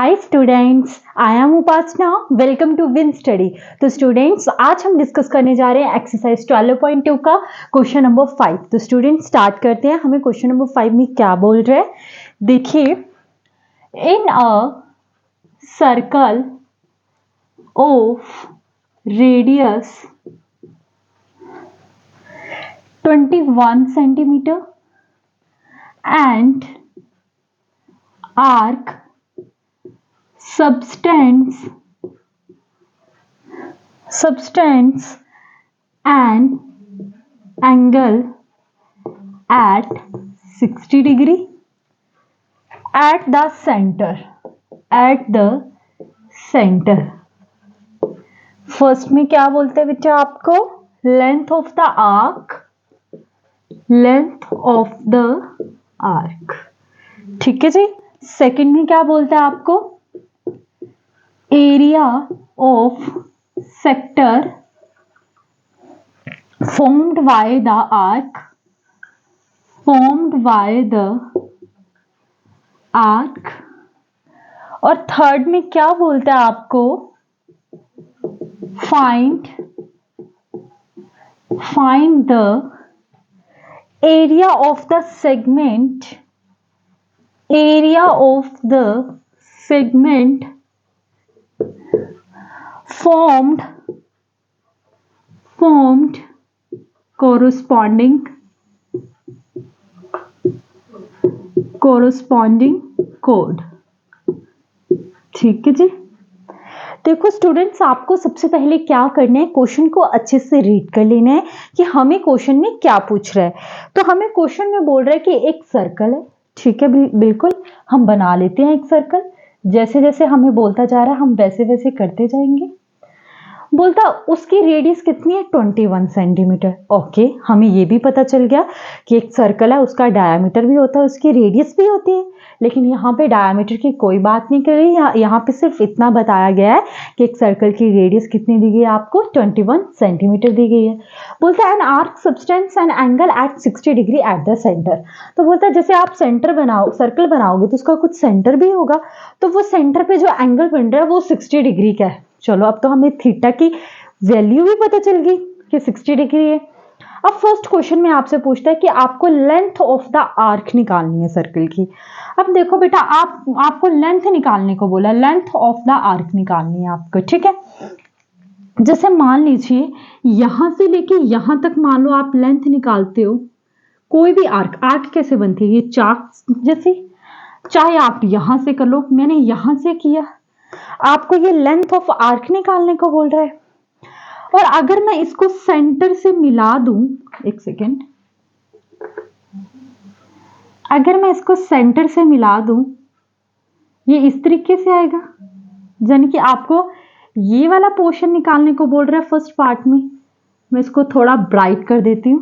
Hi students, I am Upasana. Welcome to Win Study. तो students, आज हम डिस्कस करने जा रहे हैं एक्सरसाइज 12.2 का क्वेश्चन नंबर 5। तो स्टूडेंट्स स्टार्ट करते हैं। हमें क्वेश्चन नंबर 5 में क्या बोल रहे हैं, देखिए। In a circle of radius 21 centimetre and arc subtends an angle at 60 degree at the center. First में क्या बोलते हैं बेटा आपको? Length of the arc. ठीक है जी। सेकंड में क्या बोलता है आपको? Area of sector formed by the arc। और थर्ड में क्या बोलता है आपको? Find the area of the segment formed corresponding chord। ठीक है जी। देखो स्टूडेंट्स, आपको सबसे पहले क्या करना है, क्वेश्चन को अच्छे से रीड कर लेना है कि हमें क्वेश्चन में क्या पूछ रहा है। तो हमें क्वेश्चन में बोल रहा है कि एक सर्कल है। ठीक है, बिल्कुल हम बना लेते हैं एक सर्कल। जैसे जैसे हमें बोलता जा रहा है हम वैसे वैसे करते जाएंगे। बोलता उसकी रेडियस कितनी है? 21 सेंटीमीटर। ओके, हमें ये भी पता चल गया कि एक सर्कल है, उसका डायमीटर भी होता है, उसकी रेडियस भी होती है। लेकिन यहाँ पे डायमीटर की कोई बात नहीं कर रही, यहाँ पे सिर्फ इतना बताया गया है कि एक सर्कल की रेडियस कितनी दी गई है आपको? 21 सेंटीमीटर दी गई है। बोलता है an arc subtends an angle at 60 degree at the centre. तो बोलता है जैसे आप सर्कल बनाओगे तो उसका कुछ सेंटर भी होगा। तो वो सेंटर पे जो एंगल बन रहा है वो 60 डिग्री का है। चलो, अब तो हमें थीटा की वैल्यू भी पता चल गई कि 60 डिग्री है। अब फर्स्ट क्वेश्चन में आपसे पूछता है कि आपको लेंथ ऑफ द आर्क निकालनी है सर्कल की। अब देखो बेटा, आपको लेंथ निकालने को बोला, लेंथ ऑफ द आर्क निकालनी है आपको। ठीक है, जैसे मान लीजिए यहां से लेके यहां तक मान लो आप लेंथ निकालते हो। कोई भी आर्क कैसे बनती है? ये चाक जैसी। चाहे आप यहां से कर लो, मैंने यहां से किया। आपको ये लेंथ ऑफ आर्क निकालने को बोल रहा है। और अगर मैं इसको सेंटर से मिला दूं, एक सेकेंड, अगर मैं इसको सेंटर से मिला दूं, ये इस तरीके से आएगा। यानी कि आपको ये वाला पोर्शन निकालने को बोल रहा है फर्स्ट पार्ट में। मैं इसको थोड़ा ब्राइट कर देती हूं।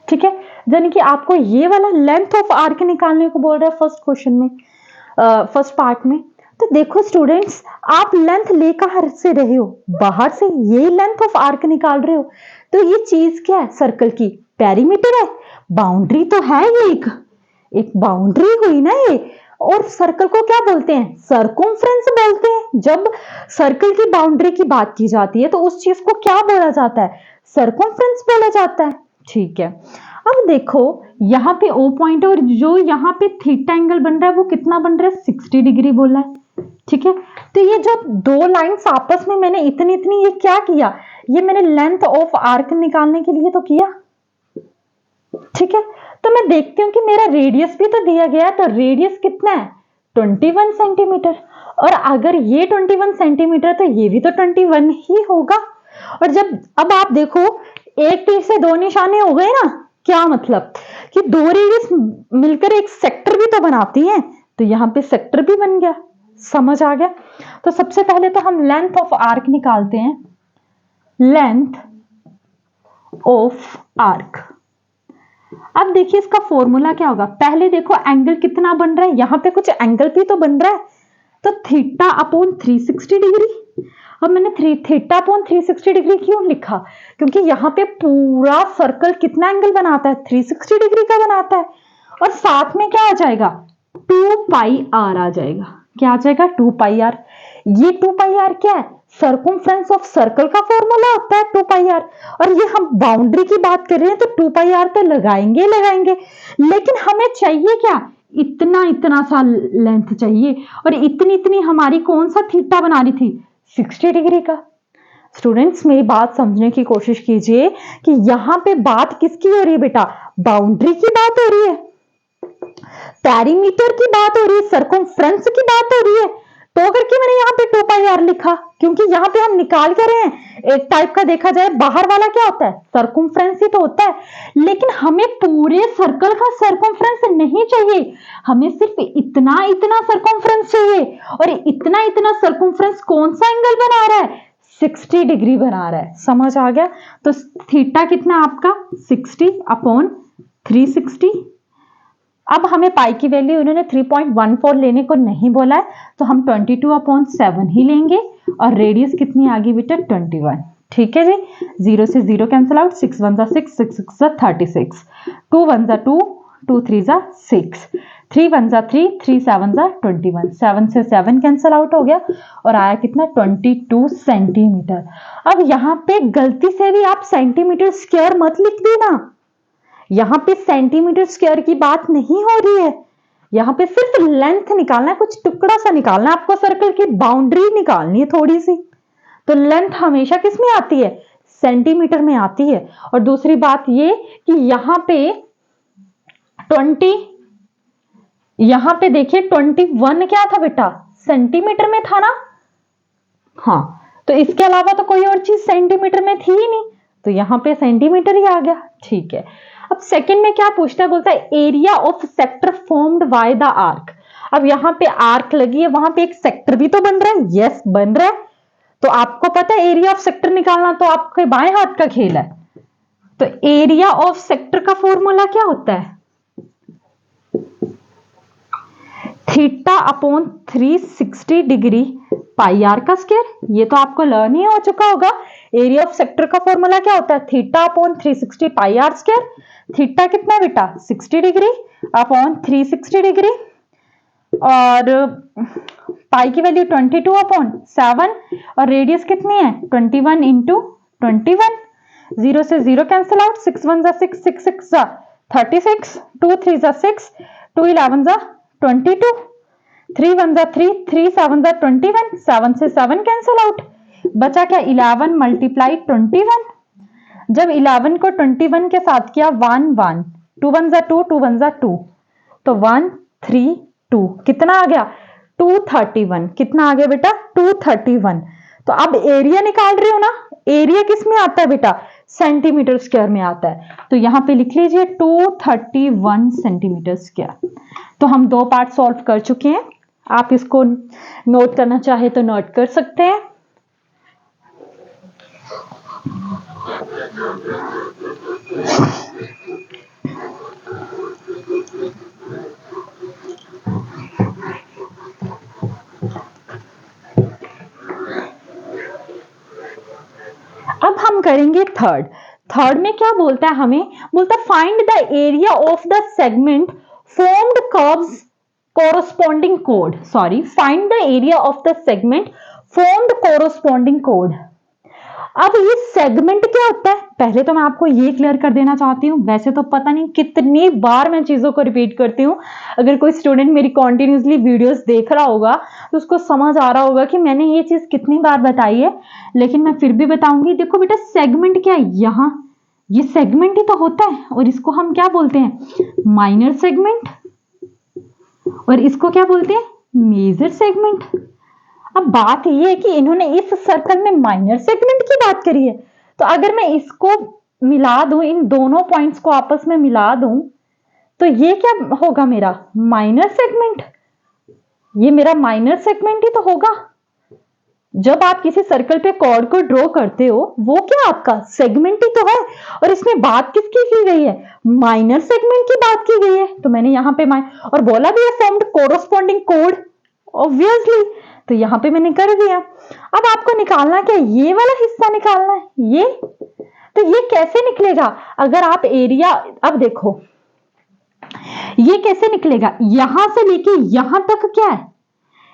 ठीक है, यानी कि आपको ये वाला लेंथ ऑफ आर्क निकालने को बोल रहा है फर्स्ट क्वेश्चन में, फर्स्ट पार्ट में। तो देखो स्टूडेंट्स, आप लेंथ ले कहां से रहे हो? बाहर से। ये लेंथ ऑफ आर्क निकाल रहे हो। तो ये चीज क्या है? सर्कल की पेरीमीटर है, बाउंड्री तो है। ये एक बाउंड्री हुई ना ये। और सर्कल को क्या बोलते हैं? सर्कमफ्रेंस बोलते हैं। जब सर्कल की बाउंड्री की बात की जाती है तो उस चीज को क्या बोला जाता है? सर्कमफ्रेंस बोला जाता है। ठीक है, अब देखो यहाँ पे O पॉइंट और जो यहाँ पे थीटा एंगल बन रहा है वो कितना बन रहा है? 60 डिग्री बोला है। ठीक है, तो ये जो दो लाइंस आपस में मैंने इतनी ये क्या किया? ये मैंने लेंथ ऑफ आर्क निकालने के लिए तो किया। ठीक है, तो मैं देखती हूँ कि मेरा रेडियस भी तो दिया गया है। तो रेडियस कितना है? 21 सेंटीमीटर। और अगर ये 21 सेंटीमीटर तो ये भी तो 21 ही होगा। और जब अब आप देखो, एक तीर से दो निशाने हो गए ना। क्या मतलब कि दो रेडियस मिलकर एक सेक्टर भी तो बनाती हैं। तो यहां पे सेक्टर भी बन गया। समझ आ गया? तो सबसे पहले तो हम लेंथ ऑफ आर्क निकालते हैं। Length of arc. अब देखिए इसका फॉर्मूला क्या होगा। पहले देखो एंगल कितना बन रहा है, यहां पे कुछ एंगल भी तो बन रहा है। तो थीटा अपॉन 360 डिग्री। अब मैंने थीटा अपॉन 360 डिग्री क्यों लिखा? क्योंकि यहाँ पे पूरा सर्कल कितना एंगल बनाता है? 360 डिग्री का बनाता है। और साथ में क्या आ जाएगा? 2 पाई आर आ जाएगा। क्या आ जाएगा? 2 पाई आर। ये 2 पाई आर क्या है? सर्कमफ्रेंस ऑफ सर्कल का फॉर्मूला होता है 2 पाई आर। और ये हम बाउंड्री की बात कर रहे हैं तो 2 पाई आर तो लगाएंगे लगाएंगे, लेकिन हमें चाहिए क्या? इतना इतना सा लेंथ चाहिए। और इतनी इतनी हमारी कौन सा थीटा बना रही थी? 60 डिग्री का। स्टूडेंट्स मेरी बात समझने की कोशिश कीजिए कि यहां पे बात किसकी हो रही है बेटा? बाउंड्री की बात हो रही है, पेरीमीटर की बात हो रही है, सर्कमफ्रेंस की बात हो रही है। तो करके मैंने यहाँ पे 2 पाई आर लिखा, क्योंकि यहाँ पे हम निकाल कर रहे हैं। एक टाइप का देखा जाए बाहर वाला क्या होता है? सर्कमफ्रेंस ही तो होता है, लेकिन हमें पूरे सर्कल का सर्कमफ्रेंस नहीं चाहिए, हमें सिर्फ इतना इतना सर्कमफ्रेंस चाहिए। और इतना इतना सर्कमफ्रेंस कौन सा एंगल बना रहा है? 60 डिग्री बना रहा है। समझ आ गया? तो थीटा कितना आपका? 60 अपॉन 360। अब हमें पाई की वैल्यू इन्होंने 3.14 लेने को नहीं बोला है, तो हम 22/7 ही लेंगे। और रेडियस कितनी आ गई बेटा? 21। ठीक है जी, 0 से 0 कैंसिल आउट, 6 1 6 6 6 36, 2 1 2 2 3 6, 3 1 3 3 7 21, 7 से 7 कैंसिल आउट हो गया और आया कितना? 22 सेंटीमीटर। अब यहाँ पे गलती से भी आप सेंटीमीटर स्क्वायर मत लिख देना, यहां पे सेंटीमीटर स्क्वायर की बात नहीं हो रही है, यहां पे सिर्फ लेंथ निकालना है, कुछ टुकड़ा सा निकालना है आपको, सर्कल की बाउंड्री निकालनी है थोड़ी सी। तो लेंथ हमेशा किस में आती है? सेंटीमीटर में आती है। और दूसरी बात ये कि यहां पे 20, यहां पे देखिए 21 क्या था बेटा? सेंटीमीटर में था ना? हाँ, तो इसके अलावा तो कोई और चीज सेंटीमीटर में थी ही नहीं, तो यहां पे सेंटीमीटर ही आ गया। ठीक है, अब सेकंड में क्या पूछता है? बोलता है area of sector formed by the arc. अब यहाँ पे आर्क लगी है, वहां पे एक सेक्टर भी तो बन रहा है। यस, बन रहा है। तो आपको पता है एरिया ऑफ सेक्टर निकालना तो आपके बाएं हाथ का खेल है। तो एरिया ऑफ सेक्टर का फॉर्मूला क्या होता है? Theta upon 360 degree pi r का स्क्वायर। ये तो आपको लर्न ही हो चुका होगा। एरिया ऑफ सेक्टर का फॉर्मूला क्या होता है? Theta upon 360 pi r square. Theta कितना है बेटा? 60 डिग्री अपॉन 360 डिग्री, और पाई की वैल्यू 22/7, और रेडियस कितनी है? 21 इंटू 21। 0 से 0 कैंसिल आउट, 6 1 6 6 6 36, 2 3 6, 2 11 22, 3 1 3 3 7 21, 7 से 7 कैंसिल आउट, बचा क्या? 11 मल्टीप्लाई 21। जब 11 को 21 के साथ किया 1 1, 2 1 2 2 1 2, तो 1 3 2 कितना आ गया? 231। कितना आ गया बेटा? 231। तो अब एरिया निकाल रही हो ना, एरिया किस में आता है बेटा? सेंटीमीटर स्क्वायर में आता है। तो यहां पे लिख लीजिए 231 सेंटीमीटर स्क्वायर। तो हम दो पार्ट सॉल्व कर चुके हैं, आप इसको नोट करना चाहे तो नोट कर सकते हैं। अब हम करेंगे थर्ड। थर्ड में क्या बोलता है हमें? बोलता है find the area of the segment formed curves corresponding chord, find the area of the segment formed corresponding chord। अब ये सेगमेंट क्या होता है? पहले तो मैं आपको ये क्लियर कर देना चाहती हूँ, वैसे तो पता नहीं कितनी बार मैं चीजों को रिपीट करती हूँ। अगर कोई स्टूडेंट मेरी कॉन्टिन्यूसली वीडियोस देख रहा होगा तो उसको समझ आ रहा होगा कि मैंने ये चीज कितनी बार बताई है, लेकिन मैं फिर भी बताऊंगी। देखो बेटा, सेगमेंट क्या है? यहाँ ये सेगमेंट ही तो होता है, और इसको हम क्या बोलते हैं? माइनर सेगमेंट, और इसको क्या बोलते हैं? Major segment. अब बात यह है कि इन्होंने इस सर्कल में माइनर सेगमेंट की बात करी है, तो अगर मैं इसको मिला दूं, इन दोनों पॉइंट्स को आपस में मिला दूं, तो ये क्या होगा? मेरा माइनर सेगमेंट। ये मेरा माइनर सेगमेंट ही तो होगा। जब आप किसी सर्कल पे कॉर्ड को ड्रॉ करते हो, वो क्या आपका सेगमेंट ही तो है। और इसमें बात किसकी की गई है? माइनर सेगमेंट की बात की गई है। तो मैंने यहाँ पे और बोला भी है फॉर्म्ड कोरोस्पोंडिंग कोड, ऑब्वियसली, तो यहाँ पे मैंने कर दिया। अब आपको निकालना क्या? ये वाला हिस्सा निकालना है, ये। तो ये कैसे निकलेगा? अगर आप एरिया, अब देखो ये कैसे निकलेगा? यहां से लेके यहां तक क्या है?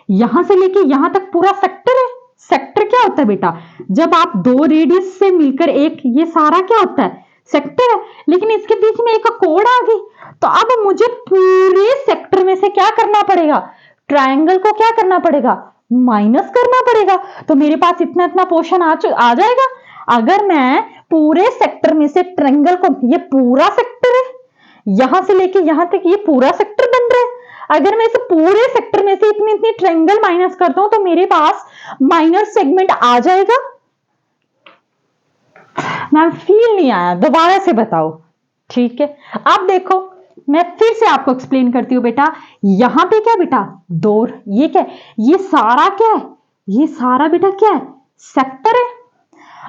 यहां से लेके यहां तक पूरा सेक्टर है। सेक्टर क्या होता है बेटा? जब आप दो रेडियस से मिलकर एक, ये सारा क्या होता है? सेक्टर है। लेकिन इसके बीच में एक कोड आ गई, तो अब मुझे पूरे सेक्टर में से क्या करना पड़ेगा? ट्रायंगल को क्या करना पड़ेगा? माइनस करना पड़ेगा। तो मेरे पास इतना इतना पोर्शन आ जाएगा। अगर मैं पूरे सेक्टर में से ट्रायंगल को, ये पूरा सेक्टर है, यहां से लेके यहां तक ये पूरा सेक्टर बन रहा है, अगर मैं इस पूरे सेक्टर में से इतनी इतनी ट्रायंगल माइनस करता हूं तो मेरे पास माइनर सेगमेंट आ जाएगा। मैम फील नहीं आया, दोबारा से बताओ। ठीक है, अब देखो मैं फिर से आपको एक्सप्लेन करती हूँ बेटा। यहां पे क्या बेटा? दो, ये क्या है? ये सारा क्या है? ये सारा बेटा क्या है? सेक्टर है।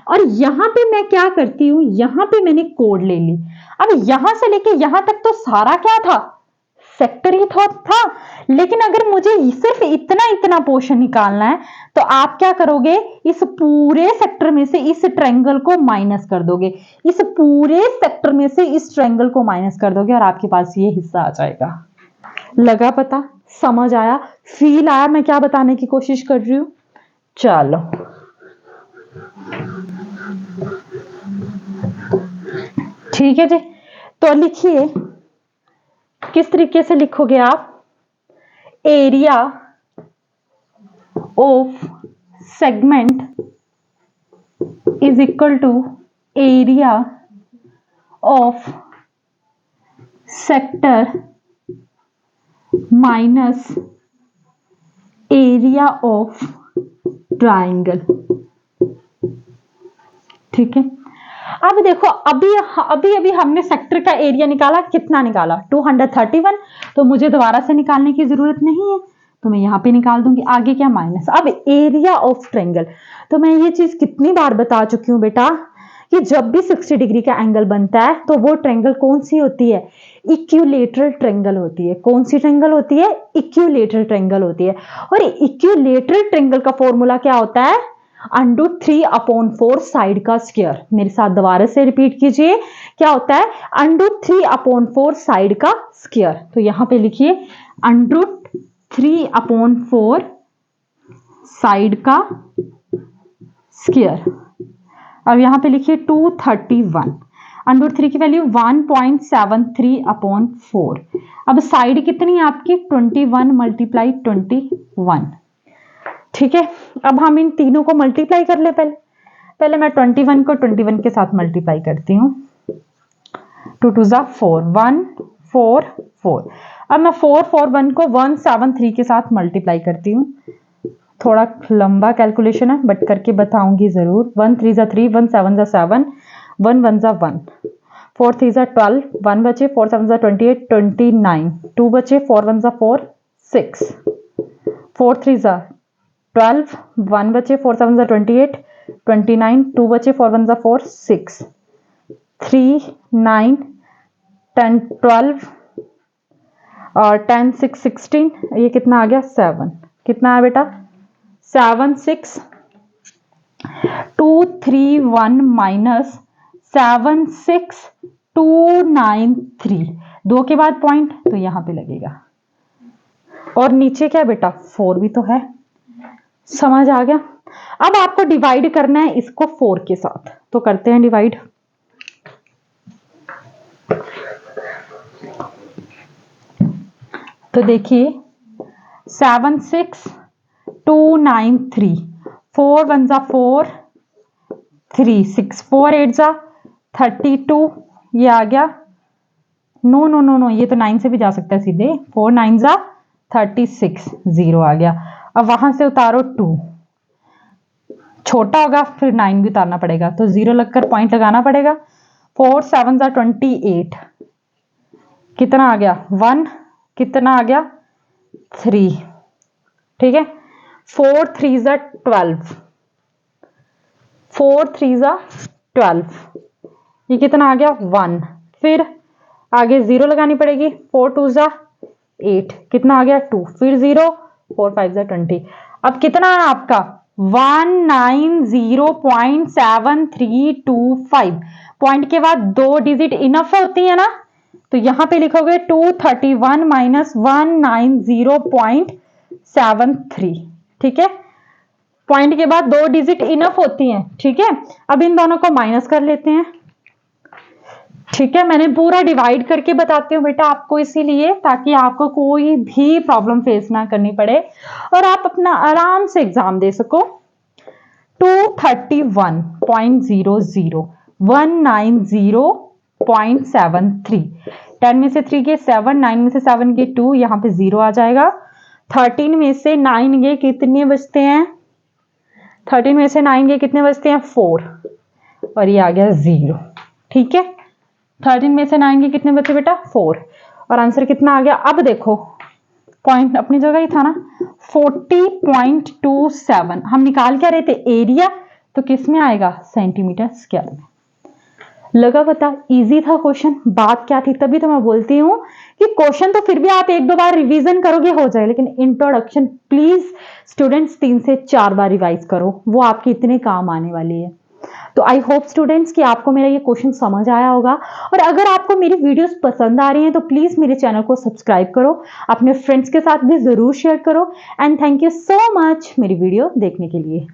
और यहां पे मैं क्या करती हूं, यहां पे मैंने कोड ले ली। अब यहां से लेके यहां तक तो सारा क्या था? सेक्टर ही था। लेकिन अगर मुझे सिर्फ इतना इतना पोर्शन निकालना है तो आप क्या करोगे? इस पूरे सेक्टर में से इस ट्रायंगल को माइनस कर दोगे, इस पूरे सेक्टर में से इस ट्रायंगल को माइनस कर दोगे और आपके पास ये हिस्सा आ जाएगा। लगा पता? समझ आया? फील आया मैं क्या बताने की कोशिश कर रही हूं? चलो ठीक है जी, तो लिखिए, किस तरीके से लिखोगे आप? Area of segment is equal to area of sector minus area of triangle. ठीक है, अब देखो, अभी अभी हमने सेक्टर का एरिया निकाला, कितना निकाला? 231। तो मुझे दोबारा से निकालने की जरूरत नहीं है, तो मैं यहां पे निकाल दूंगी। आगे क्या? माइनस। अब एरिया ऑफ ट्रायंगल, तो मैं ये चीज कितनी बार बता चुकी हूं बेटा कि जब भी 60 डिग्री का एंगल बनता है तो वो ट्रायंगल कौन सी होती है? इक्विलेटरल ट्रायंगल होती है। कौन सी ट्रायंगल होती है? इक्विलेटरल ट्रायंगल होती है। और इक्विलेटरल ट्रायंगल का फॉर्मूला क्या होता है? √3/4 साइड का स्क्वायर। मेरे साथ दोबारा से रिपीट कीजिए, क्या होता है? √3/4 साइड का स्क्वायर। तो यहां पे लिखिए √3/4 साइड का स्क्वायर। अब यहां पे लिखिए 231। √3 की वैल्यू 1.73/4। अब साइड कितनी है आपकी? 21 × 21। ठीक है, अब हम इन तीनों को मल्टीप्लाई कर ले। पहले मैं 21 को 21 के साथ मल्टीप्लाई करती हूँ। 2 2 4, 1 4 4। अब मैं 4 4 1 को 173 के साथ मल्टीप्लाई करती हूँ। थोड़ा लंबा कैलकुलेशन है बट करके बताऊंगी जरूर। 1 3 3, 1 7 7, 1 1 1, 4 3 12, 1 बचे, 4 7 28, 29, 2 बचे, 4 1 4, 6, 4 3 12, 1 बचे, 4 7 28, 29, 2 बचे, 4 1 4, 6, 3 9 10 12 और 10 6 16। ये कितना आ गया? 7। कितना है बेटा? 7 6 2 3 1 माइनस 7 6 2 9 3। 2 के बाद पॉइंट, तो यहां पे लगेगा। और नीचे क्या बेटा? 4 भी तो है। समझ आ गया? अब आपको डिवाइड करना है इसको 4 के साथ, तो करते हैं डिवाइड। तो देखिए 7 6 2 9 3, 4 1 4, 3 6 4 8 32। ये आ गया। नो नो नो नो, ये तो 9 से भी जा सकता है सीधे। 4 9 36, 0 आ गया। अब वहां से उतारो 2, छोटा होगा फिर 9 भी उतारना पड़ेगा, तो 0 लगकर पॉइंट लगाना पड़ेगा। 4 7 28। कितना आ गया? 1। कितना आ गया? 3। ठीक है, 4 3 12, 4 3 12। ये कितना आ गया? 1। फिर आगे 0 लगानी पड़ेगी। 4 2 8। कितना आ गया? 2। फिर 0, 4 5 20। अब कितना है आपका? 190.7325। पॉइंट के बाद 2 डिजिट इनफ होती है ना, तो यहां पे लिखोगे 231 माइनस 190.73। ठीक है, पॉइंट के बाद 2 डिजिट इनफ होती हैं। ठीक है, अब इन दोनों को माइनस कर लेते हैं। ठीक है, मैंने पूरा डिवाइड करके बताती हूँ बेटा आपको, इसीलिए ताकि आपको कोई भी प्रॉब्लम फेस ना करनी पड़े और आप अपना आराम से एग्जाम दे सको। 231.00 190.73, 10 में से 3 गए 7, 9 में से 7 गए 2, यहाँ पे 0 आ जाएगा। 13 में से 9 गए कितने बचते हैं? 13 में से 9 गए कितने बचते हैं? 4, और ये आ गया 0। ठीक है, 13 में से 9 के कितने बचे बेटा? 4, और आंसर कितना आ गया? अब देखो पॉइंट अपनी जगह ही था ना, 40.27। हम निकाल क्या रहे थे? एरिया, तो किस में आएगा? सेंटीमीटर स्क्वायर में। लगा पता? इजी था क्वेश्चन। बात क्या थी? तभी तो मैं बोलती हूँ कि क्वेश्चन तो फिर भी आप 1-2 बार रिवीजन करोगे हो जाए, लेकिन इंट्रोडक्शन प्लीज स्टूडेंट्स 3 से 4 बार रिवाइज करो, वो आपके इतने काम आने वाली है। तो आई होप स्टूडेंट्स कि आपको मेरा ये क्वेश्चन समझ आया होगा, और अगर आपको मेरी वीडियोस पसंद आ रही हैं तो प्लीज मेरे चैनल को सब्सक्राइब करो, अपने फ्रेंड्स के साथ भी जरूर शेयर करो। And thank you so much मेरी वीडियो देखने के लिए।